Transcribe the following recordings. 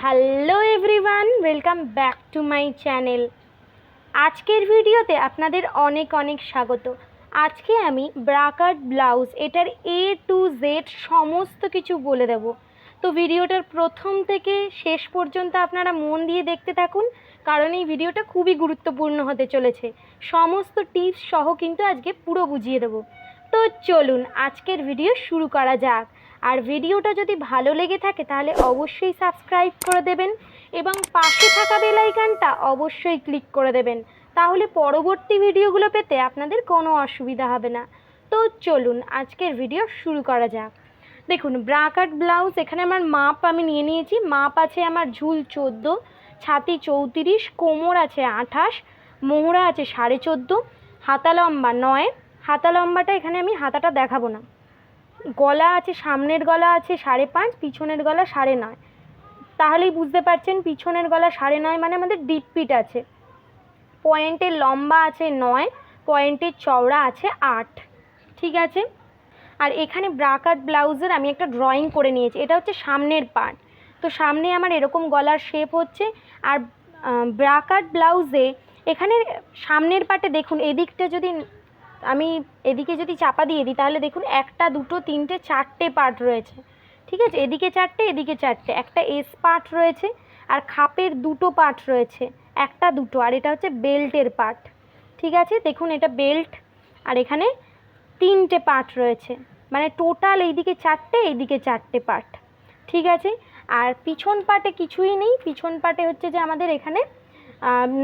Hello everyone, welcome back to my channel. আজকের ভিডিওতে আপনাদের অনেক অনেক স্বাগত। আজকে আমি ব্রা কাট ব্লাউজ এটার A to Z সমস্ত কিছু বলে দেব। তো ভিডিওটার প্রথম থেকে শেষ পর্যন্ত আপনারা মন দিয়ে দেখতে থাকুন, কারণ এই ভিডিওটা খুবই গুরুত্বপূর্ণ হতে চলেছে। সমস্ত টিপস সহ কিন্তু আজকে পুরো বুঝিয়ে দেব। তো চলুন আজকের ভিডিও শুরু করা যাক। আর ভিডিওটা যদি ভালো লেগে থাকে তাহলে অবশ্যই সাবস্ক্রাইব করে দেবেন এবং পাশে থাকা বেল আইকনটা অবশ্যই ক্লিক করে দেবেন, তাহলে পরবর্তী ভিডিওগুলো পেতে আপনাদের কোনো অসুবিধা হবে না। তো চলুন আজকের ভিডিও শুরু করা যাক। দেখুন, ব্রা কাট ব্লাউজ এখানে আমার মাপ আমি নিয়ে নিয়েছি। মাপ আছে আমার ঝুল 14, ছাতি 34, কোমর আছে 28, মোহরা আছে 14.5, হাতা লম্বা 9। হাতা লম্বাটা এখানে আমি হাতাটা দেখাবো না। গলা আছে, সামনের গলা আছে 5.5, পিছনের গলা 9.5। তাহলেই বুঝতে পারছেন পিছনের গলা 9.5 মানে আমাদের ডিপ পিট আছে। পয়েন্টের লম্বা আছে 9, পয়েন্টের চওড়া আছে 8। ঠিক আছে। আর এখানে ব্রা কাট ব্লাউজের আমি একটা ড্রয়িং করে নিয়েছি। এটা হচ্ছে সামনের পার্ট। তো সামনে আমার এরকম গলার শেপ হচ্ছে। আর ব্রা কাট ব্লাউজে এখানে সামনের পার্টে দেখুন, এদিকটা যদি আমি এদিকে যদি চাপা দিয়ে দিই তাহলে দেখুন 1, 2, 3, 4টে পার্ট রয়েছে। ঠিক আছে, এদিকে 4টে, এদিকে 4টে, একটা এস পার্ট রয়েছে। আর খাপের 2টো পার্ট রয়েছে, 1, 2, আর এটা হচ্ছে বেল্টের পার্ট। ঠিক আছে, দেখুন এটা বেল্ট। আর এখানে 3টে পার্ট রয়েছে, মানে টোটাল এইদিকে 4টে, এইদিকে 4টে পার্ট। ঠিক আছে। আর পিছন পার্টে কিছুই নেই। পিছন পার্টে হচ্ছে যে আমাদের এখানে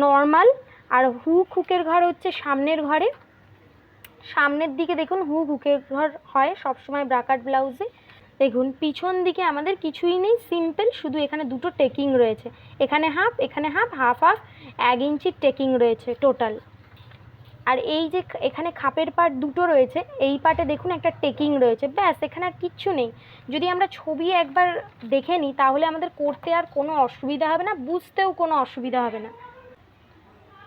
নর্মাল, আর হুকের ঘর হচ্ছে সামনের ঘরে। সামনের দিকে দেখুন হুকের ঘর হয় সবসময় ব্রা কাট ব্লাউজে। দেখুন পিছন দিকে আমাদের কিছুই নেই, সিম্পল, শুধু এখানে 2টো টেকিং রয়েছে। এখানে হাফ, এখানে হাফ, হাফ হাফ, 1 ইঞ্চির টেকিং রয়েছে টোটাল। আর এই যে এখানে খাপের পার্ট 2টো রয়েছে, এই পার্টে দেখুন একটা টেকিং রয়েছে, ব্যাস, এখানে আর কিচ্ছু নেই। যদি আমরা ছবি একবার দেখে নিই তাহলে আমাদের করতে আর কোনো অসুবিধা হবে না, বুঝতেও কোনো অসুবিধা হবে না।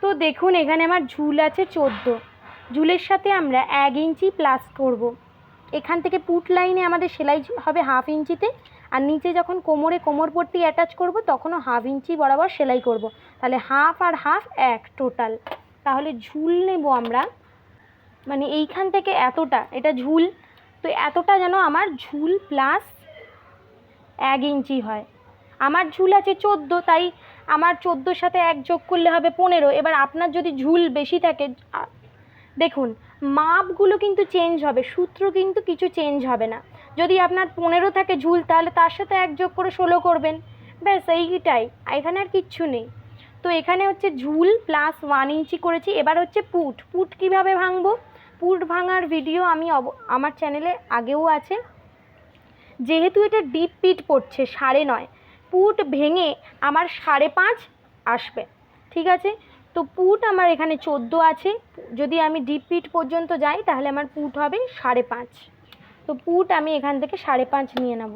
তো দেখুন এখানে আমার ঝুল আছে 14। ঝুলের সাথে আমরা 1 ইঞ্চি প্লাস করব। এখান থেকে পুট লাইনে আমাদের সেলাই হবে 1/2 ইঞ্চিতে। আর নিচে যখন কোমরে কোমরপট্টি অ্যাটাচ করব তখনও 1/2 ইঞ্চি বরাবর সেলাই করব। তাহলে হাফ আর হাফ 1 টোটাল। তাহলে ঝুল নেব আমরা, মানে এইখান থেকে এতটা, এটা ঝুল। তো এতটা যেন আমার ঝুল প্লাস 1 ইঞ্চি হয়। আমার ঝুল আছে 14, তাই আমার 14-র সাথে 1 যোগ করলে হবে 15। এবার আপনার যদি ঝুল বেশি থাকে, দেখুন মাপগুলো কিন্তু চেঞ্জ হবে, সূত্র কিন্তু কিছু চেঞ্জ হবে না। যদি আপনার 15 থাকে ঝুল, তাহলে তার সাথে 1 যোগ করে 16 করবেন, ব্যাস এইটাই, এখানে আর কিচ্ছু নেই। তো এখানে হচ্ছে ঝুল প্লাস 1 ইঞ্চি করেছি। এবার হচ্ছে পুট কীভাবে ভাঙবো। পুট ভাঙার ভিডিও আমি আমার চ্যানেলে আগেও আছে। যেহেতু এটা ডিপ পিট পড়ছে 9.5, পুট ভেঙে আমার 5.5 আসবে। ঠিক আছে। তো পুট আমার এখানে 14 আছে, যদি আমি ডিপ পিট পর্যন্ত যাই তাহলে আমার পুট হবে 5.5। তো পুট আমি এখান থেকে 5.5 নিয়ে নেব।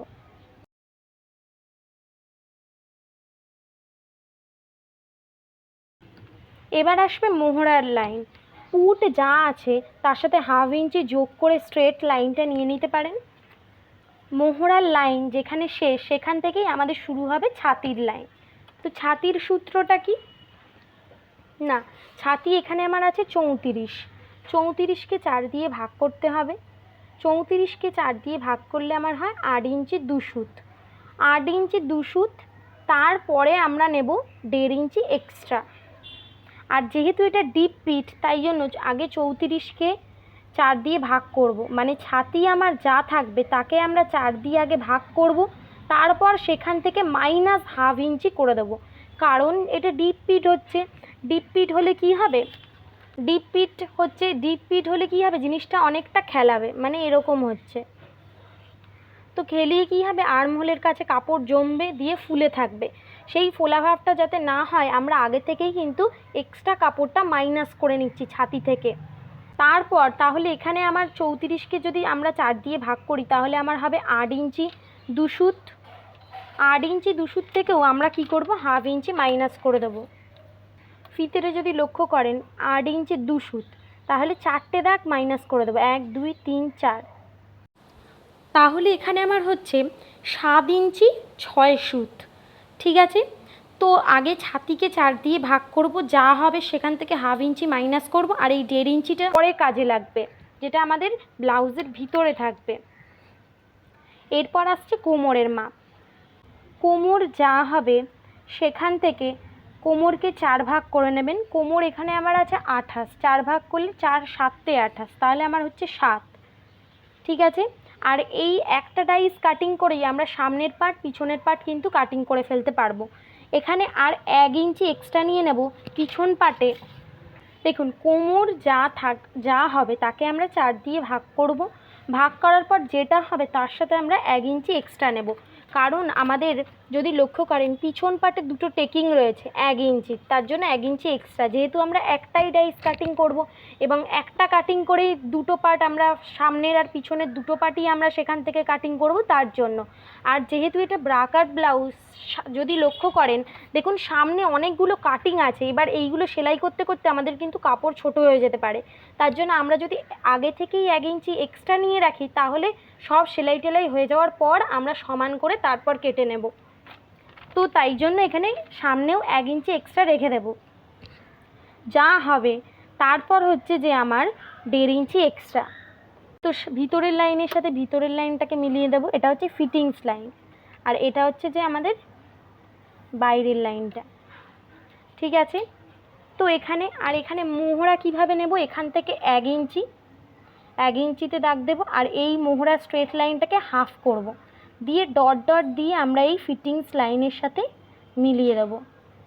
এবার আসবে মোহরার লাইন। পুট যা আছে তার সাথে 1/2 ইঞ্চি যোগ করে স্ট্রেট লাইনটা নিয়ে নিতে পারেন। মোহরার লাইন যেখানে শেষ সেখান থেকেই আমাদের শুরু হবে ছাতির লাইন। তো ছাতির সূত্রটা কি না, ছাতি এখানে আমার আছে 34। 34কে 4 দিয়ে ভাগ করতে হবে। 34কে 4 দিয়ে ভাগ করলে আমার হয় 8 ইঞ্চি 2 সুত। 8 ইঞ্চি 2 সুত, তারপরে আমরা নেব 1.5 ইঞ্চি এক্সট্রা। আর যেহেতু এটা ডিপ পিট তাই জন্য আগে 34কে 4 দিয়ে ভাগ করব, মানে ছাতি আমার যা থাকবে তাকে আমরা 4 দিয়ে আগে ভাগ করব, তারপর সেখান থেকে -1/2 ইঞ্চি করে দেবো। কারণ এটা ডিপ পিট হচ্ছে। ডিপ পিট হলে কি হবে, জিনিসটা অনেকটা খেলাবে, মানে এরকম হচ্ছে। তো খেলিয়ে কী হবে, আর্মহোলের কাছে কাপড় জমবে, দিয়ে ফুলে থাকবে। সেই ফোলা ভাবটা যাতে না হয় আমরা আগে থেকেই কিন্তু এক্সট্রা কাপড়টা মাইনাস করে নিচ্ছি ছাতি থেকে। তারপর তাহলে এখানে আমার 34কে যদি আমরা 4 দিয়ে ভাগ করি তাহলে আমার হবে 8 ইঞ্চি 2 সুত। 8 ইঞ্চি 2 সুত থেকেও আমরা কি করব, 1/2 ইঞ্চি মাইনাস করে দেবো। ফিতেরে যদি লক্ষ্য করেন 8 ইঞ্চি 2 সুত, তাহলে 4টে দাগ মাইনাস করে দেবো, 1 2 3 4। তাহলে এখানে আমার হচ্ছে 7 ইঞ্চি 6 সুত। ঠিক আছে। তো আগে ছাতিকে 4 দিয়ে ভাগ করব, যা হবে সেখান থেকে 1/2 ইঞ্চি মাইনাস করব, আর এই 1.5 ইঞ্চিটা পরে কাজে লাগবে, যেটা আমাদের ব্লাউজের ভিতরে থাকবে। এরপর আসছে কোমরের মাপ। কোমর যা হবে সেখান থেকে কোমরকে 4 ভাগ করে নেবেন। কোমর এখানে আমার আছে 28, 4 ভাগ করলে 4 7 28, তাহলে আমার হচ্ছে 7। ঠিক আছে। আর এই একটা ডাইস কাটিং করেই আমরা সামনের পার্ট পিছনের পার্ট কিন্তু কাটিং করে ফেলতে পারবো। এখানে আর 1 ইঞ্চি এক্সট্রা নিয়ে নেব পিছন পার্টে। দেখুন কোমর যা হবে তাকে আমরা 4 দিয়ে ভাগ করব। ভাগ করার পর যেটা হবে তার সাথে আমরা 1 ইঞ্চি এক্সট্রা নেব, কারণ আমাদের যদি লক্ষ্য করেন পিছন পার্টে দুটো টেকিং রয়েছে 1 ইঞ্চি, তার জন্য 1 ইঞ্চি এক্সট্রা। যেহেতু আমরা একটাই ডাইস কাটিং করব এবং একটা কাটিং করেই দুটো পার্ট আমরা সামনের আর পিছনের দুটো পার্টই আমরা সেখান থেকে কাটিং করব, তার জন্য। আর যেহেতু এটা ব্রাকার ব্লাউজ, যদি লক্ষ্য করেন দেখুন সামনে অনেকগুলো কাটিং আছে, এবার এইগুলো সেলাই করতে করতে আমাদের কিন্তু কাপড় ছোট হয়ে যেতে পারে। তার জন্য আমরা যদি আগে থেকেই 1 ইঞ্চি এক্সট্রা নিয়ে রাখি তাহলে সব সেলাই টেলাই হয়ে যাওয়ার পর আমরা সমান করে তারপর কেটে নেব। তো তাই জন্য এখানে সামনেও 1 ইঞ্চি এক্সট্রা রেখে দেব। যা হবে তারপর হচ্ছে যে আমার 1.5 ইঞ্চি এক্সট্রা। তো ভিতরের লাইনের সাথে ভিতরের লাইনটাকে মিলিয়ে দেব, এটা হচ্ছে ফিটিংস লাইন, আর এটা হচ্ছে যে আমাদের বাইরের লাইনটা। ঠিক আছে। তো এখানে মোহরা কিভাবে নেব, এখান থেকে 1 ইঞ্চি 1 ইঞ্চিতে দাগ দেব, আর এই মোহরা স্ট্রেট লাইনটাকে হাফ করব, দিয়ে ডট ডট দিয়ে আমরা এই ফিটিংস লাইনের সাথে মিলিয়ে দেব।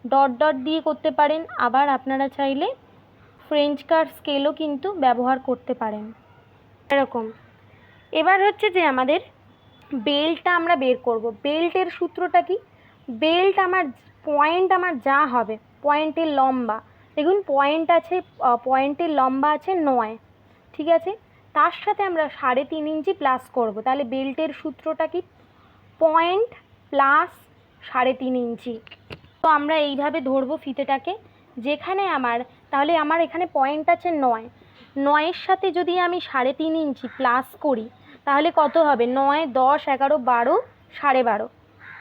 ডট ডট দিয়ে করতে পারেন, আবার আপনারা চাইলে ফ্রেঞ্চ কার্ভ স্কেলও কিন্তু ব্যবহার করতে পারেন এরকম। এবার হচ্ছে যে আমাদের বেল্টটা আমরা বের করব। বেল্টের সূত্রটা কি, বেল্ট আমার পয়েন্ট আমার যা হবে পয়েন্টের লম্বা, দেখুন পয়েন্টের লম্বা আছে 9, ঠিক আছে। তার সাথে আমরা 3.5 ইঞ্চি প্লাস করব, তাহলে বেল্টের সূত্রটা কি, পয়েন্ট প্লাস 3.5 ইঞ্চি। তো আমরা এইভাবে ধরবো ফিতেটাকে, যেখানে তাহলে আমার এখানে পয়েন্ট আছে 9, 9-এর সাথে যদি আমি 3.5 ইঞ্চি প্লাস করি তাহলে কত হবে, 9, 10, 11, 12, 12.5,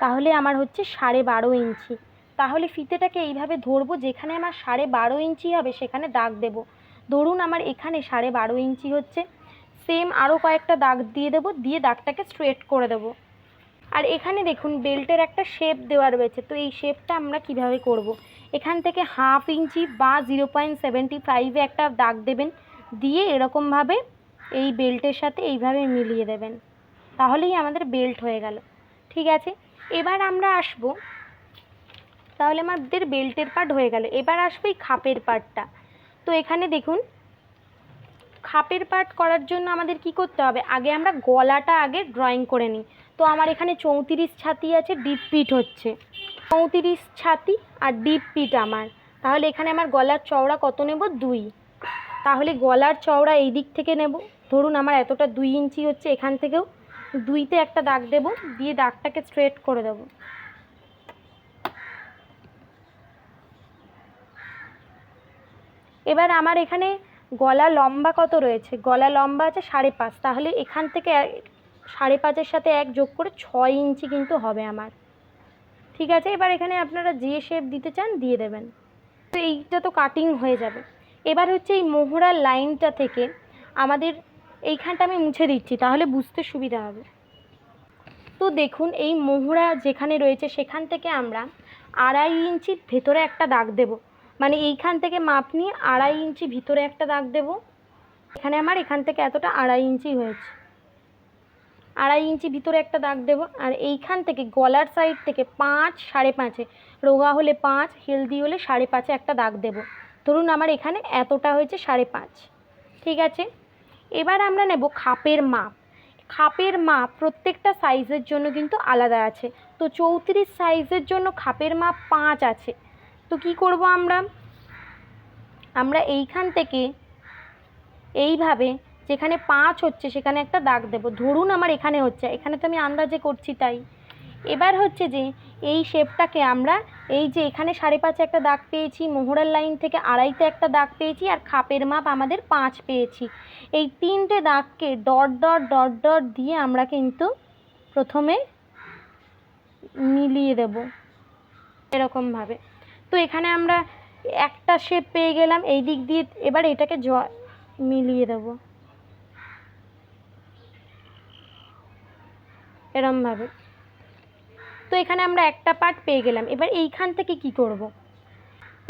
তাহলে আমার হচ্ছে 12.5 ইঞ্চি। তাহলে ফিতেটাকে এইভাবে ধরবো, যেখানে আমার 12.5 ইঞ্চি হবে সেখানে দাগ দেব। ধরুন আমার এখানে 12.5 ইঞ্চি হচ্ছে, সেম আরও কয়েকটা দাগ দিয়ে দেবো, দিয়ে দাগটাকে স্ট্রেট করে দেবো। আর এখানে দেখুন বেল্টের একটা শেপ দেওয়া রয়েছে, তো এই শেপটা আমরা কিভাবে করব। এখান থেকে 1/2 ইঞ্চি বা 0.75-এ একটা দাগ দেবেন, দিয়ে এরকমভাবে এই বেল্টের সাথে এইভাবে মিলিয়ে দেবেন, তাহলেই আমাদের বেল্ট হয়ে গেল। ঠিক আছে। এবার আমরা আসবো, তাহলে আমাদের বেল্টের পার্ট হয়ে গেল। এবার আসবে এই খাপের পার্টটা। তো এখানে দেখুন খাপের পার্ট করার জন্য আমাদের কি করতে হবে, আগে আমরা গলাটা ড্রয়িং করে নিই। তো আমার এখানে 34 ছাতি আছে, ডিপ পিট হচ্ছে 34 ছাতি আর ডিপ পিট আমার, তাহলে এখানে আমার গলার চওড়া কত নেব, 2। তাহলে গলার চওড়া এই দিক থেকে নেব, ধরুন আমার এতটা 2 ইঞ্চি হচ্ছে, এখান থেকেও 2-তে একটা দাগ দেব, দিয়ে দাগটাকে স্ট্রেট করে দেব। এবার আমার এখানে গলা লম্বা কত রয়েছে, গলা লম্বা আছে 5.5, তাহলে এখান থেকে 5.5-এর সাথে 1 যোগ করে 6 ইঞ্চি কিন্তু হবে আমার। ঠিক আছে। এবার এখানে আপনারা যে শেপ দিতে চান দিয়ে দেবেন। তো এইটা তো কাটিং হয়ে যাবে। এবার হচ্ছে এই মোহরার লাইনটা থেকে আমাদের এইখানটা আমি মুছে দিচ্ছি, তাহলে বুঝতে সুবিধা হবে। তো দেখুন এই মোহরা যেখানে রয়েছে সেখান থেকে আমরা 2.5 ইঞ্চি ভেতরে একটা দাগ দেব, মানে এইখান থেকে মাপ নিয়ে 2.5 ইঞ্চি ভিতরে একটা দাগ দেব। এখানে আমার এখান থেকে এতটা 2.5 ইঞ্চি হয়েছে, 2.5 ইঞ্চি ভিতরে একটা দাগ দেব। আর এইখান থেকে গলার সাইড থেকে 5, 5.5-এ, রোগা হলে 5, হেলদি হলে 5.5-এ একটা দাগ দেব। ধরুন আমার এখানে এতটা হয়েছে 5.5। ঠিক আছে। এবার আমরা নেব খাপের মাপ। খাপের মাপ প্রত্যেকটা সাইজের জন্য কিন্তু আলাদা আছে। তো 34 সাইজের জন্য খাপের মাপ 5 আছে। তো কি করব আমরা এইখান থেকে এইভাবে যেখানে 5 হচ্ছে সেখানে একটা দাগ দেব। ধরুন আমার এখানে হচ্ছে, এখানে তো আমি আন্দাজে করছি তাই। এবার হচ্ছে যে এই শেপটাকে আমরা এই যে এখানে 5.5-এ একটা দাগ পেয়েছি, মোহরার লাইন থেকে 2.5-তে একটা দাগ পেয়েছি, আর খাপের মাপ আমাদের 5 পেয়েছি। এই 3টে দাগকে ডট ডট ডট ডট দিয়ে আমরা কিন্তু প্রথমে মিলিয়ে দেব। এরকমভাবে। তো এখানে আমরা একটা শেপ পেয়ে গেলাম এই দিক দিয়ে। এবার এটাকে মিলিয়ে দেবো এরমভাবে। তো এখানে আমরা একটা পার্ট পেয়ে গেলাম। এবার এইখান থেকে কি করব,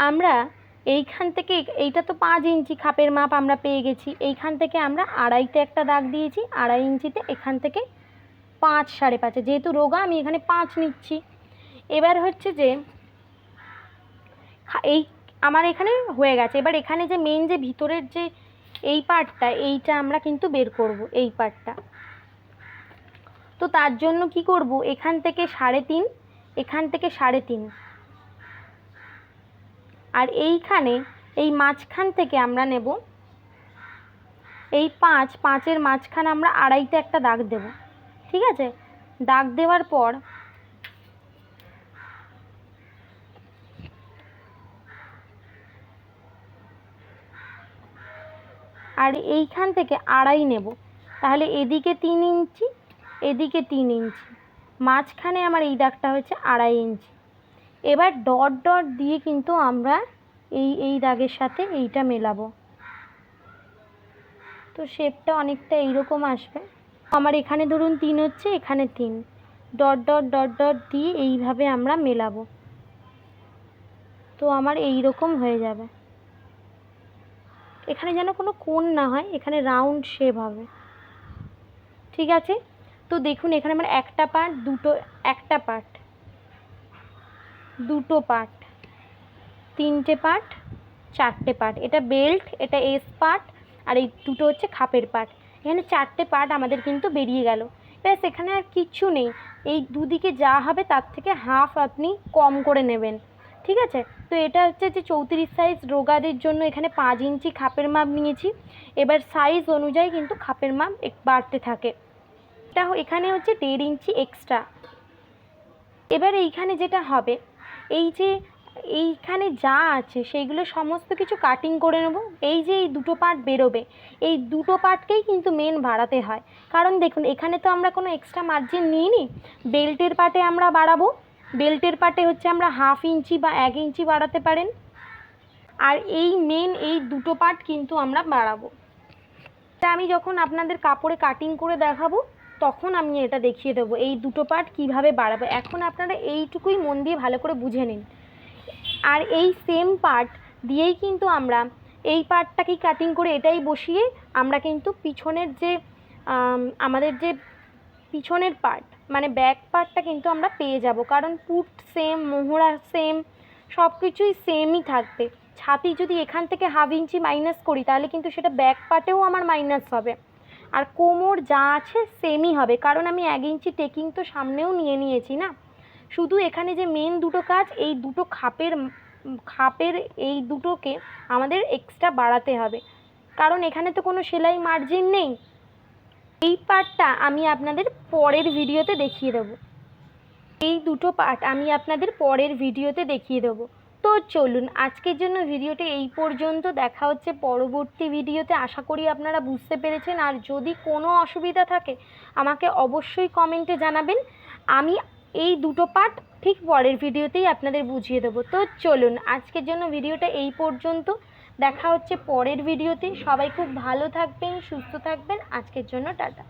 আমরা এইখান থেকে, এইটা তো 5 ইঞ্চি খাপের মাপ আমরা পেয়ে গেছি। এইখান থেকে আমরা আড়াইতে একটা দাগ দিয়েছি, 2.5 ইঞ্চিতে। এখান থেকে 5, 5.5, যেহেতু রোগা আমি এখানে 5 নিচ্ছি। এবার হচ্ছে যে এই আমার এখানে হয়ে গেছে। এবার এখানে যে মেন যে ভিতরের যে এই পার্টটা, এইটা আমরা কিন্তু বের করব, এই পার্টটা। তো তার জন্য কি করব, এখান থেকে 3.5, এখান থেকে 3.5, আর এইখানে এই মাঝখান থেকে আমরা নেব এই 5, 5-এর মাঝখানে আমরা আড়াইতে একটা দাগ দেব। ঠিক আছে, দাগ দেওয়ার পর আর এইখান থেকে 2.5 নেব। তাহলে এদিকে 3 ইঞ্চি, এদিকে 3 ইঞ্চি, মাঝখানে আমার এই দাগটা হচ্ছে 2.5 ইঞ্চি। এবার ডট ডট দিয়ে কিন্তু আমরা এই দাগের সাথে এইটা মেলাবো। তো শেপটা অনেকটা এইরকম আসবে। আমার এখানে ধরুন 3 হচ্ছে, এখানে 3, ডট ডট ডট ডট দিয়ে এইভাবে আমরা মেলাবো। তো আমার এই রকম হয়ে যাবে। এখানে যেন কোনো কোণ না হয়, এখানে রাউন্ড শেপ হবে। ঠিক আছে, তো দেখুন এখানে আমার একটা পার্ট, একটা পার্ট, দুটো পার্ট, 3টে পার্ট, 4টে পার্ট। এটা বেল্ট, এটা এস পার্ট, আর এই দুটো হচ্ছে খাপের পার্ট। এখানে 4টে পার্ট আমাদের কিন্তু বেরিয়ে গেল। ব্যাস, এখানে আর কিচ্ছু নেই। এই দুদিকে যা হবে তার থেকে হাফ আপনি কম করে নেবেন। ঠিক আছে, তো এটা হচ্ছে যে 34 সাইজ রোগাদের জন্য এখানে 5 ইঞ্চি খাপের মাপ নিয়েছি। এবার সাইজ অনুযায়ী কিন্তু খাপের মাপ বাড়তে থাকে। এটা এখানে হচ্ছে 1.5 ইঞ্চি এক্সট্রা। এবার এইখানে যেটা হবে, এই যে এইখানে যা আছে সেইগুলো সমস্ত কিছু কাটিং করে নেব। এই যে এই দুটো পার্ট বেরোবে, এই দুটো পার্টকেই কিন্তু মেন বাড়াতে হয়। কারণ দেখুন এখানে তো আমরা কোনো এক্সট্রা মার্জিন নিইনি। বেল্টের পার্টে আমরা বাড়াবো, বেল্টের পার্টে হচ্ছে আমরা 1/2 ইঞ্চি বা 1 ইঞ্চি বাড়াতে পারেন। আর এই মেন এই দুটো পার্ট কিন্তু আমরা বাড়াবো। তা আমি যখন আপনাদের কাপড়ে কাটিং করে দেখাবো তখন আমি এটা দেখিয়ে দেবো এই দুটো পার্ট কিভাবে বাড়াবো। এখন আপনারা এইটুকুই মন দিয়ে ভালো করে বুঝে নিন। আর এই সেম পার্ট দিয়েই কিন্তু আমরা এই পার্টটাকেই কাটিং করে এটাই বসিয়ে আমরা কিন্তু পিছনের যে আমাদের যে পিছনের পার্ট মানে ব্যাক পার্টটা কিন্তু আমরা পেয়ে যাব। কারণ পুট সেম, মোহরা সেম, সব কিছুই সেমই থাকবে। ছাতি যদি এখান থেকে 1/2 ইঞ্চি মাইনাস করি তাহলে কিন্তু সেটা ব্যাক পার্টেও আমার মাইনাস হবে। আর কোমর যা আছে সেমই হবে, কারণ আমি 1 ইঞ্চি টেকিং তো সামনেও নিয়েছি না। শুধু এখানে যে মেন দুটো কাজ, এই দুটো খাপের এই দুটোকে আমাদের এক্সট্রা বাড়াতে হবে, কারণ এখানে তো কোনো সেলাই মার্জিন নেই। এই পার্টটা আমি আপনাদের পরের ভিডিওতে দেখিয়ে দেবো। এই দুটো পার্ট আমি আপনাদের পরের ভিডিওতে দেখিয়ে দেবো। তো চলুন আজকের জন্য ভিডিওটা এই পর্যন্ত। দেখা হচ্ছে পরবর্তী ভিডিওতে। আশা করি আপনারা বুঝতে পেরেছেন। আর যদি কোনো অসুবিধা থাকে আমাকে অবশ্যই কমেন্টে জানাবেন। আমি এই দুটো পার্ট ঠিক পরের ভিডিওতেই আপনাদের বুঝিয়ে দেবো। তো চলুন আজকের জন্য ভিডিওটা এই পর্যন্ত। দেখা হচ্ছে পরের ভিডিওতে। সবাই খুব ভালো থাকবেন, সুস্থ থাকবেন। আজকের জন্য টাটা।